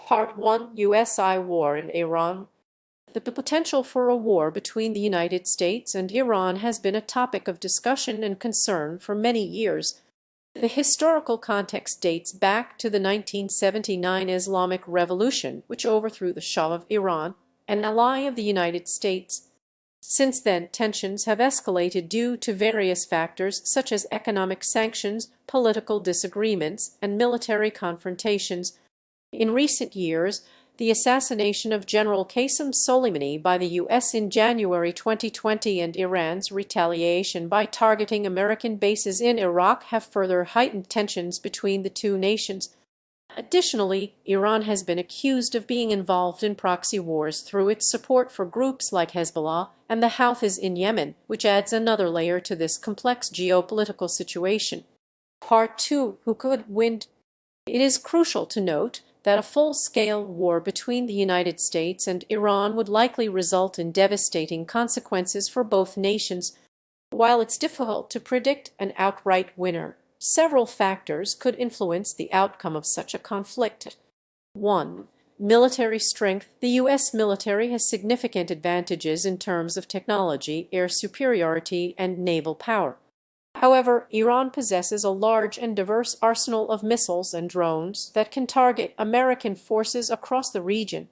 Part 1: USI War in Iran. The potential for a war between the United States and Iran has been a topic of discussion and concern for many years. The historical context dates back to the 1979 Islamic Revolution, which overthrew the Shah of Iran, an ally of the United States. Since then, tensions have escalated due to various factors such as economic sanctions, political disagreements, and military confrontations. In recent years, the assassination of General Qasem Soleimani by the U.S. in January 2020 and Iran's retaliation by targeting American bases in Iraq have further heightened tensions between the two nations. Additionally, Iran has been accused of being involved in proxy wars through its support for groups like Hezbollah and the Houthis in Yemen, which adds another layer to this complex geopolitical situation. Part 2: Who could win? It is crucial to note that a full-scale war between the United States and Iran would likely result in devastating consequences for both nations. While it's difficult to predict an outright winner, several factors could influence the outcome of such a conflict. 1. Military strength. The U.S. military has significant advantages in terms of technology, air superiority, and naval power. However, Iran possesses a large and diverse arsenal of missiles and drones that can target American forces across the region.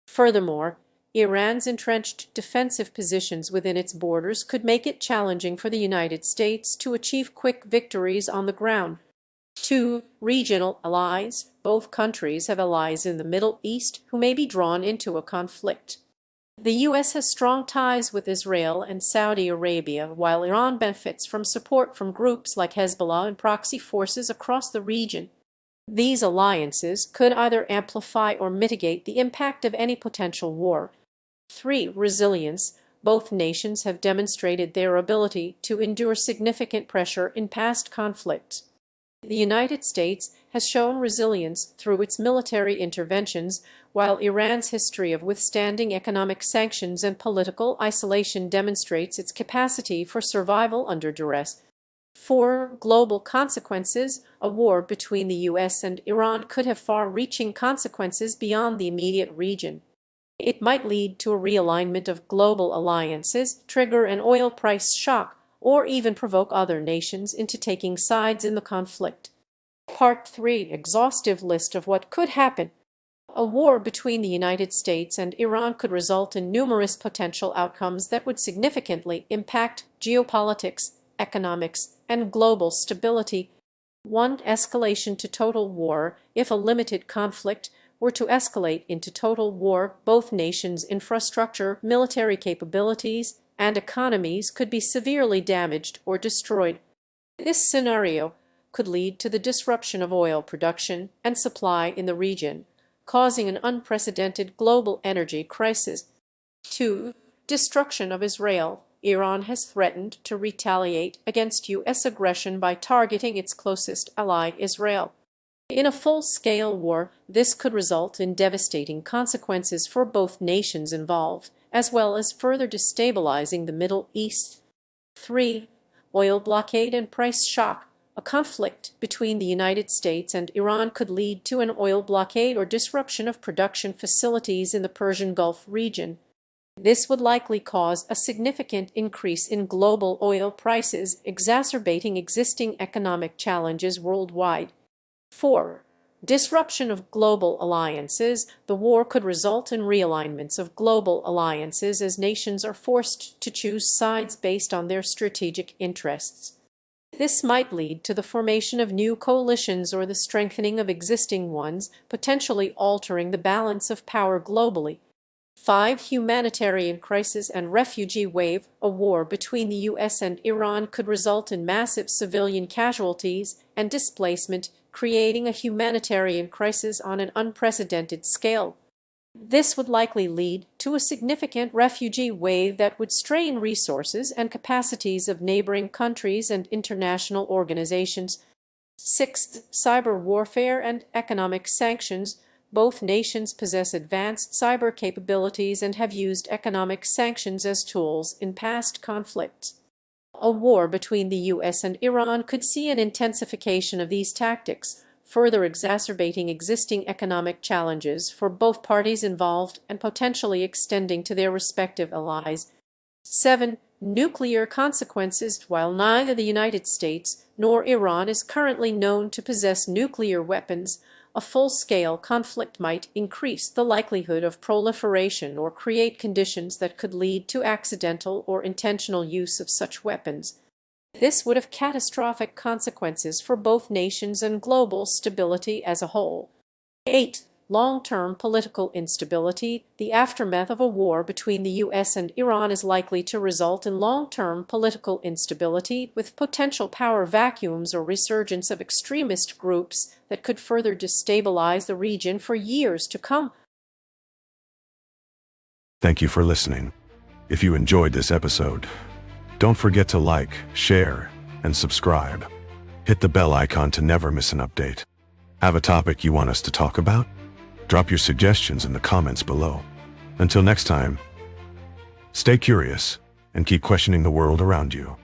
Furthermore, Iran's entrenched defensive positions within its borders could make it challenging for the United States to achieve quick victories on the ground. 2. Regional allies. Both countries have allies in the Middle East who may be drawn into a conflict. The U.S. has strong ties with Israel and Saudi Arabia, while Iran benefits from support from groups like Hezbollah and proxy forces across the region. These alliances could either amplify or mitigate the impact of any potential war. 3. Resilience. Both nations have demonstrated their ability to endure significant pressure in past conflicts. The United States has shown resilience through its military interventions, while Iran's history of withstanding economic sanctions and political isolation demonstrates its capacity for survival under duress. 4. Global consequences. A war between the U.S. and Iran could have far-reaching consequences beyond the immediate region. It might lead to a realignment of global alliances, trigger an oil price shock, or even provoke other nations into taking sides in the conflict. Part 3: Exhaustive list of what could happen. A war between the United States and Iran could result in numerous potential outcomes that would significantly impact geopolitics, economics, and global stability. 1. Escalation to total war. If a limited conflict were to escalate into total war, both nations' infrastructure, military capabilities, and economies could be severely damaged or destroyed. This scenario could lead to the disruption of oil production and supply in the region, causing an unprecedented global energy crisis. 2. Destruction of Israel. Iran has threatened to retaliate against U.S. aggression by targeting its closest ally, Israel. In a full-scale war, this could result in devastating consequences for both nations involved, as well as further destabilizing the Middle East. 3. Oil blockade and price shock. A conflict between the United States and Iran could lead to an oil blockade or disruption of production facilities in the Persian Gulf region. This would likely cause a significant increase in global oil prices, exacerbating existing economic challenges worldwide. 4. Disruption of global alliances. The war could result in realignments of global alliances as nations are forced to choose sides based on their strategic interests. This might lead to the formation of new coalitions or the strengthening of existing ones, potentially altering the balance of power globally. 5. Humanitarian crisis and refugee wave. A war between the U.S. and Iran could result in massive civilian casualties and displacement, creating a humanitarian crisis on an unprecedented scale. This would likely lead to a significant refugee wave that would strain resources and capacities of neighboring countries and international organizations. 6. Cyber warfare and economic sanctions. Both nations possess advanced cyber capabilities and have used economic sanctions as tools in past conflicts. A war between the U.S. and Iran could see an intensification of these tactics, further exacerbating existing economic challenges for both parties involved and potentially extending to their respective allies. 7. Nuclear consequences. While neither the United States nor Iran is currently known to possess nuclear weapons, a full-scale conflict might increase the likelihood of proliferation or create conditions that could lead to accidental or intentional use of such weapons. This would have catastrophic consequences for both nations and global stability as a whole. 8. Long-term political instability. The aftermath of a war between the U.S. and Iran is likely to result in long-term political instability, with potential power vacuums or resurgence of extremist groups that could further destabilize the region for years to come. Thank you for listening. If you enjoyed this episode, don't forget to like, share, and subscribe. Hit the bell icon to never miss an update. Have a topic you want us to talk about? Drop your suggestions in the comments below. Until next time, stay curious and keep questioning the world around you.